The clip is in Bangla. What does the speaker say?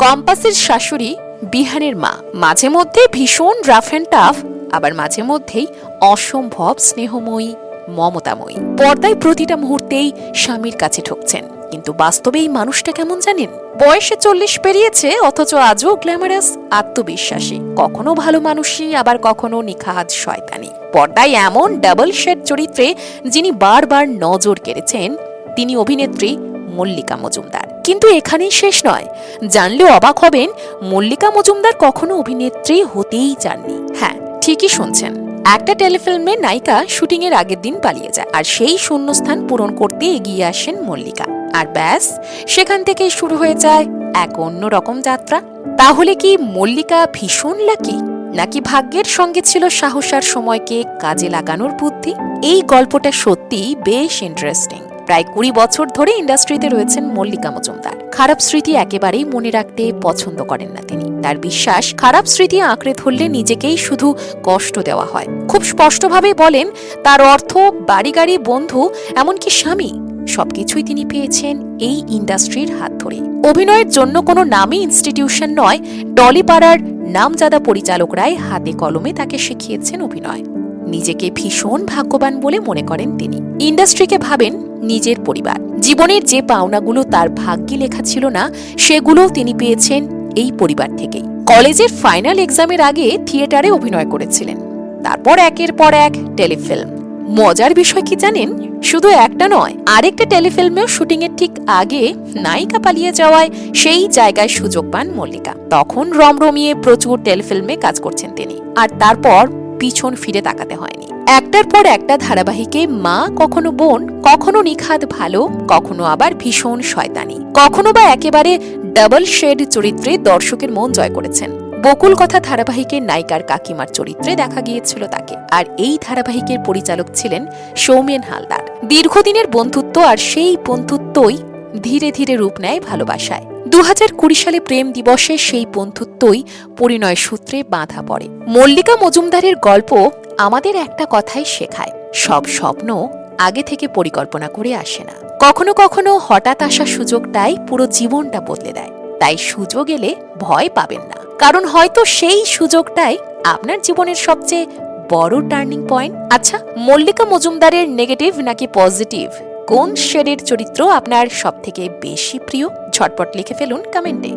পম্পাসের শাশুড়ি বিহানের মা মাঝে মধ্যে ভীষণ রাফ অ্যান্ড টাফ, আবার মাঝে মধ্যেই অসম্ভব স্নেহময়ী মমতাময়ী। পর্দায় প্রতিটা মুহূর্তেই স্বামীর কাছে ঠকছেন, কিন্তু বাস্তবে এই মানুষটা কেমন জানেন? বয়সে 40 পেরিয়েছে, অথচ আজও গ্ল্যামারাস, আত্মবিশ্বাসী, কখনো ভালো মানুষই, আবার কখনো নিখাদ শয়তানি। পর্দায় এমন ডাবল শেড চরিত্রে যিনি বারবার নজর কেড়েছেন, তিনি অভিনেত্রী মল্লিকা মজুমদার। কিন্তু এখানেই শেষ নয়। জানলেও অবাক হবেন, মল্লিকা মজুমদার কখনো অভিনেত্রী হতেই চাননি। হ্যাঁ, ঠিকই শুনছেন, একটা টেলিফিল্মে নায়িকা শুটিং এর আগের দিন পালিয়ে যায়, আর সেই শূন্যস্থান পূরণ করতে এগিয়ে আসেন মল্লিকা। আর ব্যাস, সেখান থেকেই শুরু হয়ে যায় এক অন্যরকম যাত্রা। তাহলে কি মল্লিকা ভীষণ লাকি, নাকি ভাগ্যের সঙ্গে ছিল সাহস আর সময়কে কাজে লাগানোর বুদ্ধি? এই গল্পটা সত্যি বেশ ইন্টারেস্টিং। প্রায় 20 বছর ধরে ইন্ডাস্ট্রিতে রয়েছেন মল্লিকা মজুমদার। খারাপ স্মৃতি একেবারেই মনে রাখতে পছন্দ করেন না তিনি। তার বিশ্বাস, খারাপ স্মৃতি আঁকড়ে ধরলে নিজেকেই শুধু কষ্ট দেওয়া হয়। খুব স্পষ্টভাবে বলেন, তার অর্থ, বাড়ি গাড়ি, বন্ধু, এমনকি স্বামী, সবকিছুই তিনি পেয়েছেন এই ইন্ডাস্ট্রির হাত ধরে। অভিনয়ের জন্য কোনো নামী ইনস্টিটিউশন নয়, টলিপাড়ার নামজাদা পরিচালকরাই হাতে কলমে তাকে শিখিয়েছেন অভিনয়। নিজেকে ভীষণ ভাগ্যবান বলে মনে করেন তিনি। ইন্ডাস্ট্রিকে ভাবেন নিজের পরিবার। জীবনের যে পাওনাগুলো তার ভাগ্যে লেখা ছিল না, সেগুলোও তিনি পেয়েছেন এই পরিবার থেকেই। কলেজের ফাইনাল এক্সামের আগে থিয়েটারে অভিনয় করেছিলেন, তারপর একের পর এক টেলিফিল্ম। মজার বিষয় কি জানেন? শুধু একটা নয়, আরেকটা টেলিফিল্মেও শুটিং এর ঠিক আগে নায়িকা পালিয়ে যাওয়ায় সেই জায়গায় সুযোগ পান মল্লিকা। তখন রমরমিয়ে প্রচুর টেলিফিল্মে কাজ করছেন তিনি, আর তারপর পিছন ফিরে তাকাতে হয়নি। একটার পর একটা ধারাবাহিকে মা, কখনো বোন, কখনো নিখাদ ভালো, কখনো আবার ভীষণ শয়তানি, কখনো বা একেবারে ডাবল শেড চরিত্রে দর্শকের মন জয় করেছেন। বকুল কথা ধারাবাহিকের নায়িকার কাকিমার চরিত্রে দেখা গিয়েছিল তাকে, আর এই ধারাবাহিকের পরিচালক ছিলেন সৌমেন হালদার। দীর্ঘদিনের বন্ধুত্ব, আর সেই বন্ধুত্বই ধীরে ধীরে রূপ নেয় ভালোবাসায়। 2020 সালে প্রেম দিবসে সেই বন্ধুত্বই পরিণয় সূত্রে বাঁধা পড়ে। মল্লিকা মজুমদারের গল্প আমাদের একটা কথাই শেখায়, সব স্বপ্ন আগে থেকে পরিকল্পনা করে আসে না। কখনো কখনো হঠাৎ আসা সুযোগটাই পুরো জীবনটা বদলে দেয়। তাই সুযোগ এলে ভয় পাবেন না, কারণ হয়তো সেই সুযোগটাই আপনার জীবনের সবচেয়ে বড় টার্নিং পয়েন্ট। আচ্ছা, মল্লিকা মজুমদারের নেগেটিভ নাকি পজিটিভ, কোন শেডের চরিত্র আপনার সবথেকে বেশি প্রিয়? ঝটপট লিখে ফেলুন কমেন্টে।